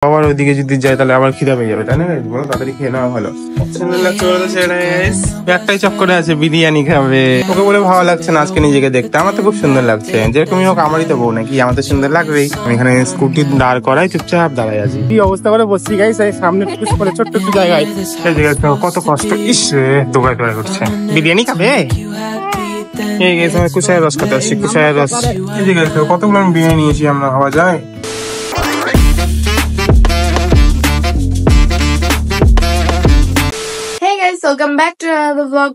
আবার ওইদিকে যদি যাই তাহলে আবার খিদা পেয়ে যাবে, তাই না? বলো তাড়াতাড়ি খেয়ে নেওয়া ভালো। সুন্দর লাগছে বলো ছেলে, একটাই চক্করে আছে বিরিয়ানি খাবে। ওকে বলে ভালো লাগছে না আজকে নিজেকে দেখতে, আমার তো খুব সুন্দর লাগছে। যেরকমই হোক আমারই তো বউ নাকি, আমার তো সুন্দর লাগবেই। আমি এখানে স্কুটি দাঁড় করাই চুপচাপ দাঁড়াই আছি। কি অবস্থা করে বসছি গাইস, সামনে করে ছোট্ট একটু জায়গায় কত কষ্ট। ইস দোগায় দোগায় করছে। বিরিয়ানি খাবে? এই গেছে আমি কুচায়ের রস খেতে আসছি, কুচায়ের রস। এই যে গেছে কতগুলো আমি বিরিয়ানি নিয়েছি, আমরা খাওয়া যায়? Welcome back to another blog.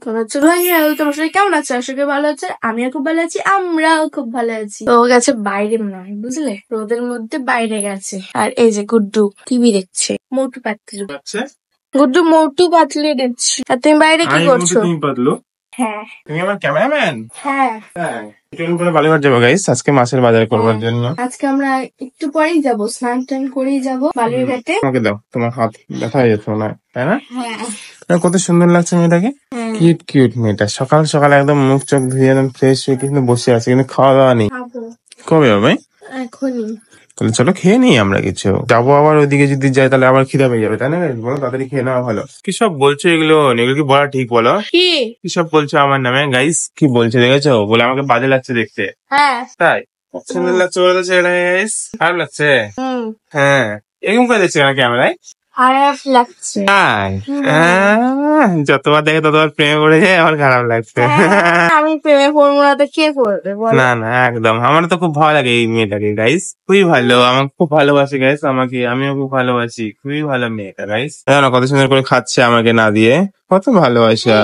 তোমার সবাই কেমন আছে? আশা করি ভালো আছে। আমিও খুব ভালো আছি, আমরাও খুব ভালো আছি। তো গেছে বাইরে মনে হয়, বুঝলে, রোদের মধ্যে বাইরে গেছে। আর এই যে গুড্ডু টিভি দেখছে, মোটু পাতলু। গুড্ডু মোটু পাতলু দেখছি। আর তুমি বাইরে কি করছো? হ্যাঁ, তুমি আমার ক্যামেরাম্যান? হ্যাঁ। বালিঘাট যাবো গাইস আজকে, মাছের বাজার করবার জন্য। আজকে আমরা একটু পরেই যাবো, স্নান টান করেই যাবো বালিঘাটে। আমাকে দাও, তোমার হাত ব্যথা হয়ে যেত না, তাই না? হ্যাঁ, কত সুন্দর লাগছে মেয়েটাকে, কিউট কিউট মেয়েটা। সকাল সকাল একদম মুখ চোখ ধুয়ে একদম ফ্রেশ হয়ে কিন্তু বসে আছে, কিন্তু খাওয়া দাওয়া নেই। কবে হবে? এখনই। তাহলে চলো খেয়ে নিই আমরা কিছু। যাবো আবার ওইদিকে যদি যাই তাহলে আবার খিদা পেয়ে যাবে, তাই না? বলো তাড়াতাড়ি খেয়ে নেওয়া ভালো। কি সব বলছো এগুলো? এগুলো কি বলা ঠিক বলো? কি সব বলছো আমার নামে গাইস? কি বলছো দেখেছো? বলে আমাকে বাজে লাগছে দেখতে। হ্যাঁ, তাই সুন্দর লাগছে বলে ছেলে গাইস, খারাপ লাগছে? হ্যাঁ, এরকম করে দেখছি কেন ক্যামেরায়? খারাপ লাগছে। যতবার দেখে ততবার প্রেমে পড়ে যায়, আমার খারাপ লাগছে। আমি প্রেমে পড়বো না তো কে করবে? না না একদম, আমার তো খুব ভালো লাগে এই মেয়েটাকে গাইস, খুবই ভালো। আমাকে খুব ভালোবাসে গাইস, আমাকে আমিও খুব ভালোবাসি। খুবই ভালো মেয়েটা গাইস। না কত সুন্দর করে খাচ্ছে আমাকে না দিয়ে, কত ভালোবাসা।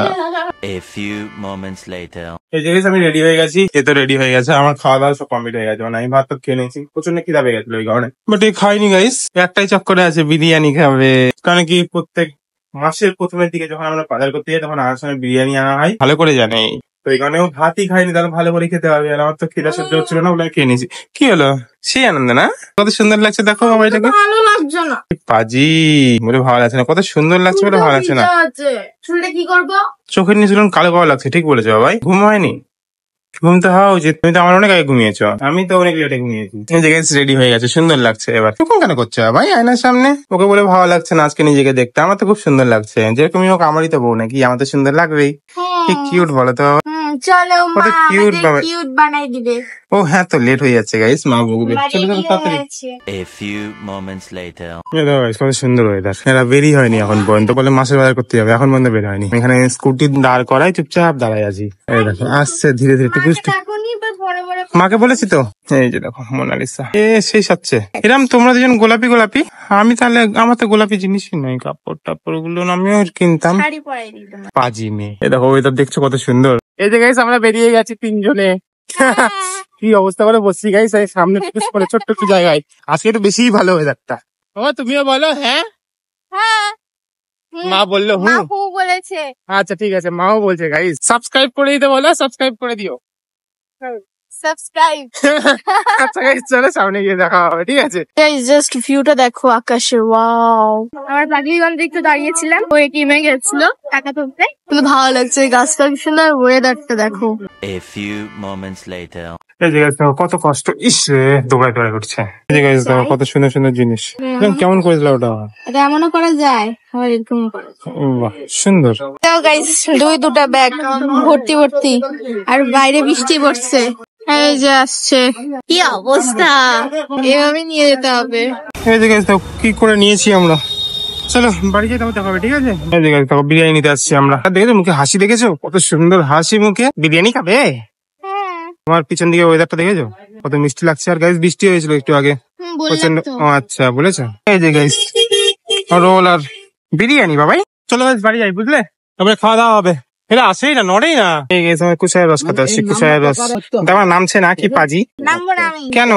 A few moments later. এই যে আমি রেডি হয়ে গেছি, এ তো রেডি হয়ে গেছে, আমার খাওয়া দাওয়া সব কমপ্লিট হয়ে গেছে। মানে আমি ভাত তো খেয়ে নিয়েছি, প্রচন্ড খিদা পেয়ে গেছিল ওই কারণে, বাট এই খাইনি গাইস। একটাই চক্করে আছে বিরিয়ানি খাবে। কারণ কি প্রত্যেক মাসের প্রথমের দিকে যখন আমরা বাজার করতে যাই তখন আনার সময় বিরিয়ানি আনা হয়, ভালো করে জানে। তো এই কারণে ও ভাতই খাইনি, তাহলে ভালো করে খেতে হবে। আর আমার তো খিদা সহ্য হচ্ছিল না বলে খেয়ে নিয়েছি। কি হলো? সেই আনন্দ না? কত সুন্দর লাগছে দেখো আমার এটাকে। ভালো লাগছে না পাজি বলে ভালো লাগছে না, কত সুন্দর লাগছে বলে ভালো লাগছে না। চুলটা কি করবো? চোখের নিচে কালো কালো লাগছে। ঠিক বলেছো বাবাই, ঘুম হয়নি? ঘুমতে হওয়া উচিত, তুমি তো আমার অনেক আগে ঘুমিয়েছো, আমি তো অনেক লেটে ঘুমিয়েছি। রেডি হয়ে গেছে, সুন্দর লাগছে। এবার তখন কেন করছো ভাই আয়নার সামনে? ওকে বলে ভালো লাগছে না আজকে নিজেকে দেখতে, আমার তো খুব সুন্দর লাগছে। যেরকমই হোক আমারই তো বউ নাকি, আমার তো সুন্দর লাগবেই। কি কিউট বলো তো। চলো মা, কিউট বাবা, কিউট বানাই দিবে। ও হ্যাঁ, তো লেট হয়ে যাচ্ছে গাইস, মা বকবে। চলো চলো তাড়াতাড়ি। A few moments later. কত সুন্দর ওয়েদার। এরা বেরি হয়নি এখন পর্যন্ত, বলে মাছের বাজার করতে যাবে, এখন পর্যন্ত বের হয়নি। এখানে স্কুটি দাঁড় করাই চুপচাপ দাঁড়াই আছি। এই দেখো আসছে ধীরে ধীরে। মাকে বলেছি তো, এই যে দেখো মোনালিসা সেই সাচ্ছে। এরম তোমরা দুজন গোলাপি গোলাপি, আমি তাহলে আমার তো গোলাপি জিনিসই নয়। কাপড় টাপড় গুলো আমিও কিনতাম। পাজি মেয়ে। এই দেখো ওয়েদার দেখছো কত সুন্দর। এই যে গাইস আমরা বেরিয়ে গেছি তিনজনে। কি অবস্থা করে বসছি গাইস সামনে করে ছোট্ট একটু জায়গায়। আজকে একটু বেশি ভালো ওয়েদারটা। তুমিও বলো হ্যাঁ। মা বললো বলেছে। আচ্ছা ঠিক আছে, মাও বলছে গাইস সাবস্ক্রাইব করে দিতে বলো, সাবস্ক্রাইব করে দিও। সাবস্ক্রাইব। আচ্ছা গাইস চলো সামনে গিয়ে দেখা হবে, ঠিক আছে? জাস্ট ভিউটা দেখো আকাশের, ওয়াও। আমার পাগলিগঞ্জ একটু দাঁড়িয়েছিলাম, ওই টিমে গেছিল টাকা তুলতে, কিন্তু ভালো লাগছে গাছটা কি সুন্দর। ওয়েদারটা দেখো। A few moments later. এই জায়গায় দেখো কত কষ্ট। ইস দোগায় দোগায় করছে। এই জায়গায় দেখো কত সুন্দর সুন্দর জিনিস। কেমন করেছিল ওটা? এটা এমনও করা যায়, আবার এরকম করা যায়। বাহ সুন্দর। গাইস দুটা ব্যাগ ভর্তি ভর্তি, আর বাইরে বৃষ্টি পড়ছে। এই যে আসছে, কি অবস্থা, এভাবে নিয়ে যেতে হবে। এই জায়গায় দেখো কি করে নিয়েছি আমরা। চলো বাড়ি যেতে হবে, দেখা হবে, ঠিক আছে? এই জায়গায় দেখো বিরিয়ানি নিতে আসছি আমরা। দেখেছো মুখে হাসি, দেখেছো কত সুন্দর হাসি মুখে। বিরিয়ানি খাবে? তোমার পিছন দিকে ওয়েদারটা দেখেছো কত মিষ্টি লাগছে। আর গাইস বৃষ্টি হয়েছিল একটু আগে প্রচন্ড। ও আচ্ছা বলেছো। এই যে গাইস রোল আর বিরিয়ানি বাবাই। চলো গাইস বাড়ি যাই, বুঝলে, তারপরে খাওয়া দাওয়া হবে। এটা আসেই না, নড়েই না। এই গেছে আমার কুচায়ের রস খেতে আসছি, কুচায়ের রস। তোমার নামছে না কি পাজি? কেন?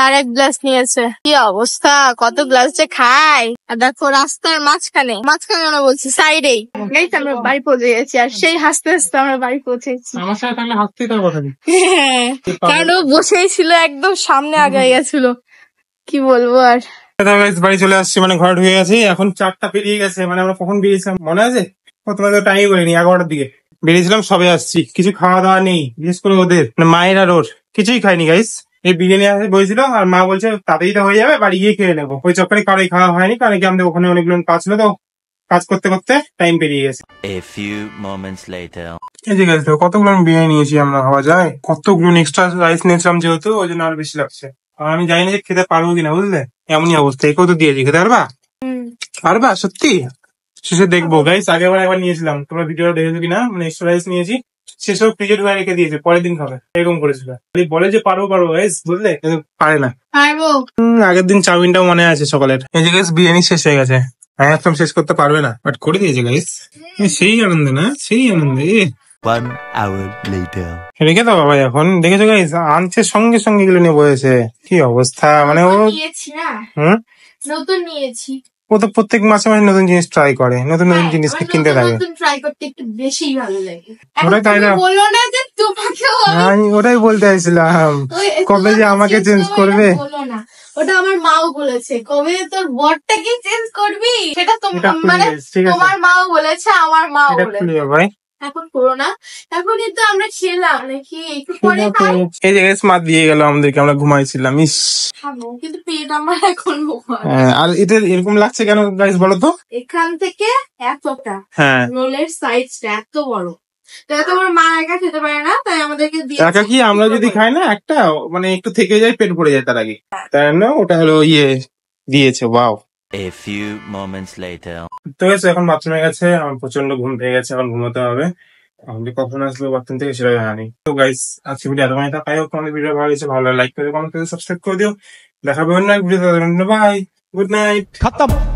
আর এক গ্লাস নিয়েছে। কি অবস্থা, কত গ্লাস যে খাই। আর দেখো রাস্তার মাঝখানে আমরা বলছি সাইডেই আমরা বাড়ি পৌঁছে গেছি। আর সেই হাসতে হাসতে আমরা বাড়ি পৌঁছেছি। আমার সাথে থাকলে হাসতেই তার কথা। কারণ ও বসেই ছিল, একদম সামনে আগে গেছিল। কি বলবো আর। বাড়ি চলে আসছি, মানে ঘরে ঢুকে গেছি। এখন 4টা পেরিয়ে গেছে, মানে আমরা কখন বেরিয়েছিলাম মনে আছে? তোমাদের টাইম বলিনি, 11টার দিকে বেরিয়েছিলাম, সবে আসছি। কিছু খাওয়া দাওয়া নেই, বিশেষ করে ওদের, মানে মায়ের আর ওর কিছুই খাইনি গাইস। এই বিরিয়ানি আসে বলেছিল, আর মা বলছে তাড়াতাড়ি তো হয়ে যাবে, বাড়ি গিয়ে খেয়ে নেবো। ওই চক্করে কারোই খাওয়া হয়নি, কারণ কি আমাদের ওখানে অনেকগুলো কাজ ছিল, তো কাজ করতে করতে টাইম পেরিয়ে গেছে। A few moments later. এই যে গেছে কতগুলো বিরিয়ানি নিয়েছি আমরা, ভাবা যায় কতগুলো এক্সট্রা রাইস নিয়েছিলাম যেহেতু, ওই জন্য আরো বেশি লাগছে। আর আমি জানি না যে খেতে পারবো কিনা, বুঝলে, এমনই অবস্থা। একেও তো দিয়েছি, খেতে পারবা? পারবা সত্যি? শেষে দেখবো গাইস। আগেবার একবার নিয়েছিলাম, তোমরা ভিডিওটা দেখেছো কিনা, মানে এক্সট্রা রাইস নিয়েছি, সেসব ফ্রিজে ঢুকে রেখে দিয়েছে, পরের দিন খাবে, এরকম করেছিল। বলে যে পারবো পারবো গাইস, বুঝলে, কিন্তু পারে না। পারবো। আগের দিন চাউমিনটাও মনে আছে সকালের। এই যে গাইস বিরিয়ানি শেষ হয়ে গেছে, আমি একদম শেষ করতে পারবে না, বাট করে দিয়েছে গাইস। সেই আনন্দ না, সেই আনন্দ। 1 hour later. রেখে দাও বাবা এখন, দেখেছো গাইস, আনছে সঙ্গে সঙ্গে এগুলো নিয়ে বসেছে। কি অবস্থা, মানে ও নিয়েছি না, হুম নতুন নিয়েছি। ও তো প্রত্যেক মাসে মাসে নতুন জিনিস ট্রাই করে, নতুন নতুন জিনিস কিনতে থাকে। নতুন ট্রাই করতে একটু বেশি ভালো লাগে। ওটাই তাই না, বলো না যে তোমাকেও আমি ওটাই বলতে চাইছিলাম, কবে যে আমাকে চেঞ্জ করবে। বলো না, ওটা আমার মাও বলেছে, কবে তোর বরটাকে চেঞ্জ করবি, সেটা এটা খুলে মানে গেছে, ঠিক আছে, তোমার মাও বলেছে, আমার মাও এটা বলেছে। খুলে যাও ভাই। এখন করো না, এখন কিন্তু আমরা খেলাম নাকি, একটু পরে খাই। এই যে গাইস মা দিয়ে গেল আমাদেরকে, আমরা ঘুমাইছিলাম। ইস, খাবো কিন্তু পেট আমার এখন ভরা। আর এটা এরকম লাগছে কেন গাইস বলো তো? এখান থেকে এতটা হ্যাঁ, রোলের সাইজটা এত বড়, তাই তোমার মা একা খেতে পারে না, তাই আমাদেরকে দিয়ে একা কি আমরা যদি খাই না একটা, মানে একটু থেকে যায়, পেট ভরে যায় তার আগে, তাই না? ওটা হলো দিয়েছে। Wow. A few moments later. তো গেছে এখন বাথরুমে গেছে, আমার প্রচন্ড ঘুম পেয়ে গেছে, এখন ঘুমোতে হবে। আমাদের কখন আসলো বাথরুম থেকে সেটা জানি। তো গাইস আজকে ভিডিও এতখানি থাকাই হোক, আমাদের ভিডিও ভালো লাগছে, ভালো লাইক করে কমেন্ট করে সাবস্ক্রাইব করে দিও। দেখাবে অন্য এক ভিডিও। By, good night. खत्म।